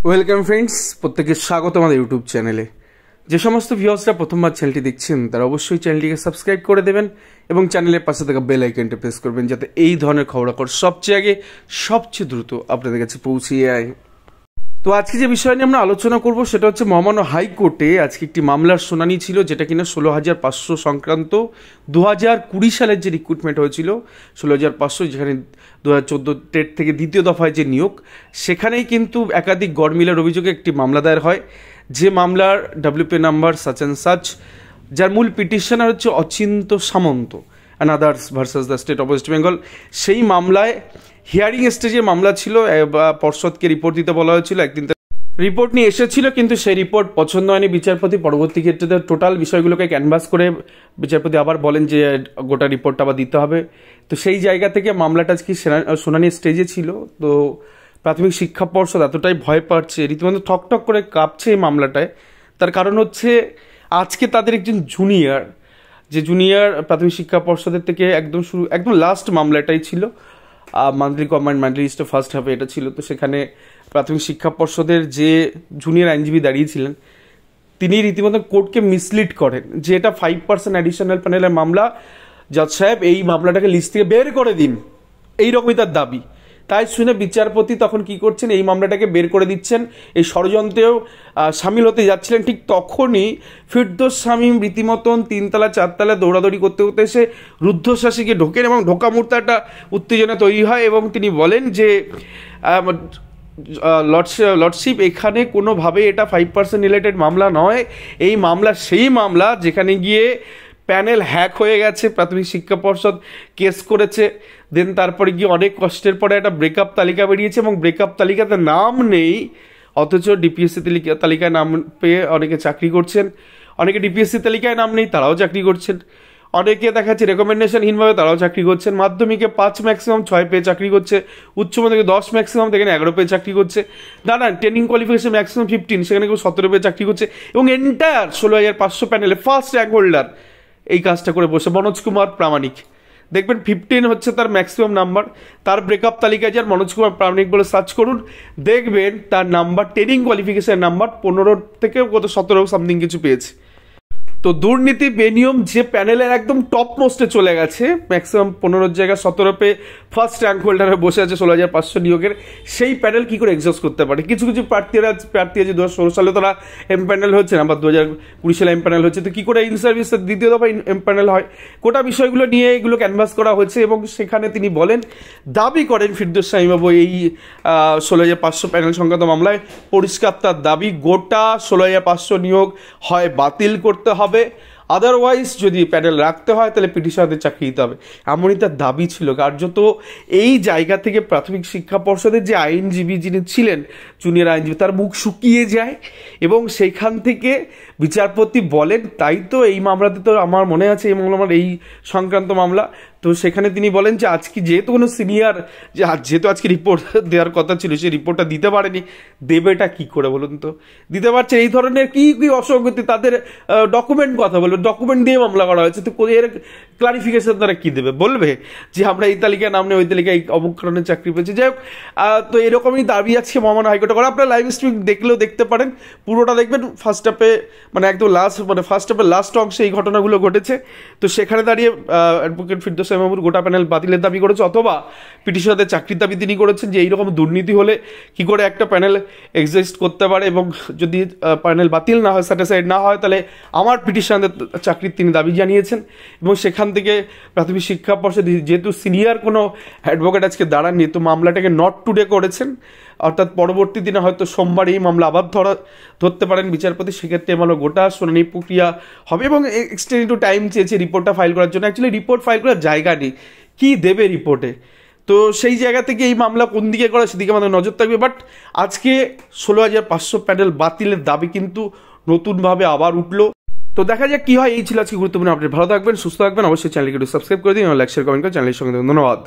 Welcome friends, প্রত্যেকে স্বাগত আমাদের ইউটিউব চ্যানেলে। যে সমস্ত ভিউয়ার্সরা প্রথমবার চ্যানেলটি দেখছেন তারা অবশ্যই চ্যানেলটিকে সাবস্ক্রাইব করে দেবেন এবং চ্যানেলের পাশে থাকা বেল আইকনটা প্রেস করবেন যাতে এই ধরনের খবরাখবর সবচেয়ে আগে সবচেয়ে দ্রুত আপনাদের কাছে পৌঁছে যায়। তো আজকে যে বিষয় নিয়ে আমরা আলোচনা করব সেটা হচ্ছে মহামান্য হাইকোর্টে আজকে একটি মামলার শুনানি ছিল, যেটা কিনা 16,500 সংক্রান্ত 2020 সালের যে রিক্রুটমেন্ট হয়েছিল 16,500, যেখানে 2014 টেট থেকে দ্বিতীয় দফায় যে নিয়োগ, সেখানেই কিন্তু একাধিক গড়মিলের অভিযোগে একটি মামলা দায়ের হয়। যে মামলার WP number such and such, যার মূল পিটিশনার হচ্ছে Achinta Samanta and others versus the state of West Bengal. সেই মামলায় হিয়ারিং স্টেজে মামলা ছিল, পর্ষদকে রিপোর্ট দিতে বলা হয়েছিল, একদিন রিপোর্ট নিয়ে এসেছিল, কিন্তু সেই রিপোর্ট পছন্দ হয়নি বিচারপতি। পরবর্তী ক্ষেত্রে টোটাল বিষয়গুলোকে ক্যানভাস করে বিচারপতি আবার বলেন যে গোটা রিপোর্টটা আবার দিতে হবে। তো সেই জায়গা থেকে মামলাটা আজকে শুনানি স্টেজে ছিল। তো প্রাথমিক শিক্ষা পর্ষদ এতটাই ভয় পাচ্ছে, রীতিমতো ঠকঠক করে কাঁপছে এই মামলাটায়। তার কারণ হচ্ছে আজকে তাদের একজন জুনিয়র প্রাথমিক শিক্ষা পর্ষদের থেকে একদম লাস্ট মামলাটাই ছিল, মান্থলি কমান্ড মান্থলি লিস্টে ফার্স্ট হাফে এটা ছিল। তো সেখানে প্রাথমিক শিক্ষা পর্ষদের যে জুনিয়র আইনজীবী দাঁড়িয়েছিলেন তিনি রীতিমতো কোর্টকে মিসলিড করেন যে এটা 5% অ্যাডিশনাল প্যানেলের মামলা, জজ সাহেব এই মামলাটাকে লিস্ট থেকে বের করে দিন, এইরকমই তার দাবি। তাই শুনে বিচারপতি তখন কি করছেন, এই মামলাটাকে বের করে দিচ্ছেন, এই ষড়যন্ত্রেও সামিল হতে যাচ্ছিলেন। ঠিক তখনই ফিরদৌস শামীম রীতিমতন 3তলা 4তলা দৌড়াদৌড়ি করতে করতে এসে রুদ্ধশ্বাসীকে ঢোকেন এবং ঢোকা মুহূর্তে একটা উত্তেজনা তৈরি হয় এবং তিনি বলেন যে লর্ডশিপ এখানে কোনোভাবে এটা 5% রিলেটেড মামলা নয়, এই মামলা সেই মামলা যেখানে গিয়ে প্যানেল হ্যাক হয়ে গেছে, প্রাথমিক শিক্ষা পর্ষদ কেস করেছে, দেন তারপরে গিয়ে অনেক কষ্টের পরে একটা ব্রেকআপ তালিকা বেরিয়েছে এবং ব্রেকআপ তালিকাতে নাম নেই, অথচ ডিপিএসসি তালিকায় নাম পেয়ে অনেকে চাকরি করছেন, অনেকে ডিপিএসসি তালিকায় নাম নেই তারাও চাকরি করছেন, অনেকে দেখা যাচ্ছে রেকমেন্ডেশনহীনভাবে তারাও চাকরি করছেন, মাধ্যমিকে 5 ম্যাক্সিমাম 6 পেয়ে চাকরি করছে, উচ্চ মাধ্যমিকে 10 ম্যাক্সিমাম দেখেন 11 পেয়ে চাকরি করছে, ট্রেনিং কোয়ালিফিকেশন ম্যাক্সিমাম 15 সেখানে কেউ 17 পেয়ে চাকরি করছে, এবং এন্টায়ার 16,500 প্যানেলে ফার্স্ট র্যাঙ্ক হোল্ডার এই কাজটা করে বসে মনোজ কুমার প্রামাণিক। দেখবেন 15 হচ্ছে তার ম্যাক্সিমাম নাম্বার, তার ব্রেকআপ তালিকায় যার মনোজ কুমার প্রামাণিক বলে সার্চ করুন, দেখবেন তার নাম্বার ট্রেনিং কোয়ালিফিকেশন নাম্বার 15 থেকে কত 17 সামথিং কিছু পেয়েছে। তো দুর্নীতি বেনিয়ম যে প্যানেলের একদম টপ মোস্টে চলে গেছে, ম্যাক্সিমাম 15 জায়গায় 17 পেয়ে ফার্স্ট র্যাঙ্ক হোল্ডারে বসে আছে 16,500 নিয়োগের, সেই প্যানেল কি করে এক্সস্ট করতে পারে? কিছু প্রার্থী আছে 2016 সালে তারা এম প্যানেল হচ্ছে না, বা 2020 সালে এম প্যানেল হচ্ছে, তো কি করে ইন সার্ভিসের দ্বিতীয় দফা এম প্যানেল হয়? গোটা বিষয়গুলো নিয়ে এগুলো ক্যানভাস করা হয়েছে এবং সেখানে তিনি বলেন, দাবি করেন ফিরদৌস শামীম বাবু এই 16,500 প্যানেল সংক্রান্ত মামলায় পরিষ্কার তার দাবি, গোটা 16,500 নিয়োগ হয় বাতিল করতে হবে, আদারওয়াইজ যদি প্যানেল রাখতে হয় তাহলে পিটিশনারদের চাকরি দিতে হবে, এমনই তার দাবি ছিল। কার্যত এই জায়গা থেকে প্রাথমিক শিক্ষা পর্ষদের যে আইনজীবী যিনি ছিলেন জুনিয়র আইনজীবী, তার মুখ শুকিয়ে যায় এবং সেইখান থেকে বিচারপতি বলেন, তাই তো এই মামলাতে তো আমার মনে আছে এই মামলা আমার এই সংক্রান্ত মামলা, তো সেখানে তিনি বলেন যে আজকে যেহেতু কোনো সিনিয়র যেহেতু আজকে রিপোর্ট দেওয়ার কথা ছিল সেই রিপোর্টটা দিতে পারেনি, দেবেটা কি করে বলুন তো? দিতে পারছে এই ধরনের কি কি অসঙ্গতি, তাদের ডকুমেন্ট কথা বলবে, ডকুমেন্ট দিয়ে মামলা করা হয়েছে, তো এর ক্লারিফিকেশন তারা কি দেবে? বলবে যে আমরা এই তালিকায় নাম নেই, ওই তালিকায় অমুক কারণে চাকরি পেয়েছি। যাই হোক, তো এরকমই দাবি আছে মহামান্য হাইকোর্টে করা। আপনারা লাইভ স্ট্রিম দেখলেও দেখতে পারেন, পুরোটা দেখবেন। ফার্স্ট হাফে একদম ফার্স্ট হাফের লাস্ট অংশে এই ঘটনাগুলো ঘটেছে। তো সেখানে দাঁড়িয়ে অ্যাডভোকেট ফিরদৌস শামীম বাবুর গোটা প্যানেল বাতিলের দাবি করেছে, অথবা পিটিশনারদের চাকরির দাবি তিনি করেছেন যে এইরকম দুর্নীতি হলে কি করে একটা প্যানেল এক্সিস্ট করতে পারে, এবং যদি প্যানেল বাতিল না হয়, স্যাটিসফাইড না হয়, তাহলে আমার পিটিশনারদের চাকরির তিনি দাবি জানিয়েছেন। এবং সেখান থেকে প্রাথমিক শিক্ষা পর্ষদ যেহেতু সিনিয়র কোনো অ্যাডভোকেট আজকে দাঁড়াননি, তো মামলাটাকে নট টুডে করেছেন, অর্থাৎ পরবর্তী দিনে হয়তো সোমবার এই মামলা আবার ধরতে পারেন বিচারপতি। সেক্ষেত্রে মামলা গোটা শুনানি প্রক্রিয়া হবে এবং এক্সটেন্ড টু টাইম চেয়েছে রিপোর্টটা ফাইল করার জন্য। অ্যাকচুয়ালি রিপোর্ট ফাইল করার জায়গা নেই, কী দেবে রিপোর্টে? তো সেই জায়গা থেকে এই মামলা কোন দিকে করা সেদিকে আমাদের নজর থাকবে। বাট আজকে 16,500 প্যানেল বাতিলের দাবি কিন্তু নতুনভাবে আবার উঠলো। তো দেখা যাক কি হয়। এই ছিল আজকে গুরুত্বপূর্ণ আপডেট। ভালো থাকবেন, সুস্থ থাকবেন, অবশ্যই চ্যানেলকে একটু সাবস্ক্রাইব করে দিন, লাইক শেয়ার কমেন্ট করে চ্যানেলের সঙ্গে ধন্যবাদ।